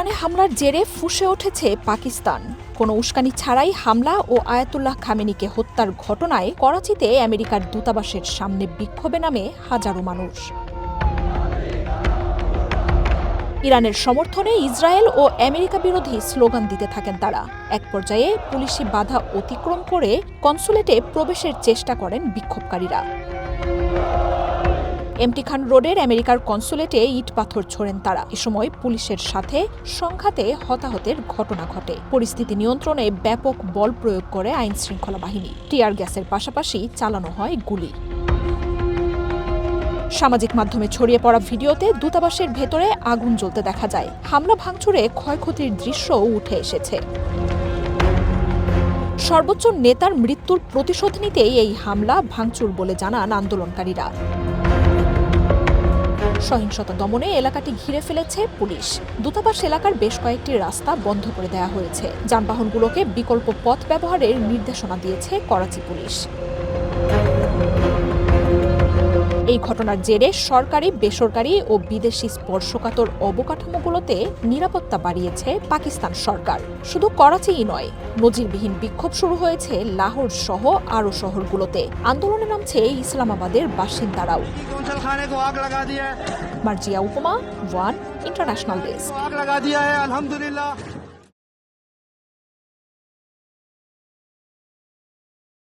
ইরানে হামলার জেরে ফুঁসে উঠেছে পাকিস্তান। কোনো উস্কানি ছাড়াই হামলা ও আয়াতুল্লাহ খামেনিকে হত্যার ঘটনায় করাচিতে আমেরিকার দূতাবাসের সামনে বিক্ষোভে নামে হাজারো মানুষ। ইরানের সমর্থনে ইসরায়েল ও আমেরিকা বিরোধী স্লোগান দিতে থাকেন তারা। এক পর্যায়ে পুলিশি বাধা অতিক্রম করে কনসুলেটে প্রবেশের চেষ্টা করেন বিক্ষোভকারীরা। এমটি খান রোডের আমেরিকার কনসুলেটে ইট পাথর ছোড়েন তারা। এ সময় পুলিশের সাথে সংঘাতে হতাহতের ঘটনা ঘটে। পরিস্থিতি নিয়ন্ত্রণে ব্যাপক বল প্রয়োগ করে আইনশৃঙ্খলা বাহিনী। টিয়ার গ্যাসের পাশাপাশি চালানো হয় গুলি। সামাজিক মাধ্যমে ছড়িয়ে পড়া ভিডিওতে দূতাবাসের ভেতরে আগুন জ্বলতে দেখা যায়। হামলা ভাঙচুরে ক্ষয়ক্ষতির দৃশ্যও উঠে এসেছে। সর্বোচ্চ নেতার মৃত্যুর প্রতিশোধ নিতেই এই হামলা ভাঙচুর বলে জানান আন্দোলনকারীরা। সহিংসতা দমনে এলাকাটি ঘিরে ফেলেছে পুলিশ। দূতাবাস এলাকার বেশ কয়েকটি রাস্তা বন্ধ করে দেওয়া হয়েছে। যানবাহনগুলোকে বিকল্প পথ ব্যবহারের নির্দেশনা দিয়েছে করাচি পুলিশ। এই ঘটনার জেরে সরকারি, বেসরকারি ও বিদেশি স্পর্শকাতর অবকাঠামোগুলোতে নিরাপত্তা বাড়িয়েছে পাকিস্তান সরকার। শুধু করাচিই নয়, নজিরবিহীন বিক্ষোভ শুরু হয়েছে লাহোর সহ আরও শহরগুলোতে। আন্দোলনে নামছে ইসলামাবাদের বাসিন্দারাও। মার্জিয়া উপমা, ওয়ান ইন্টারন্যাশনাল ডেস্ক।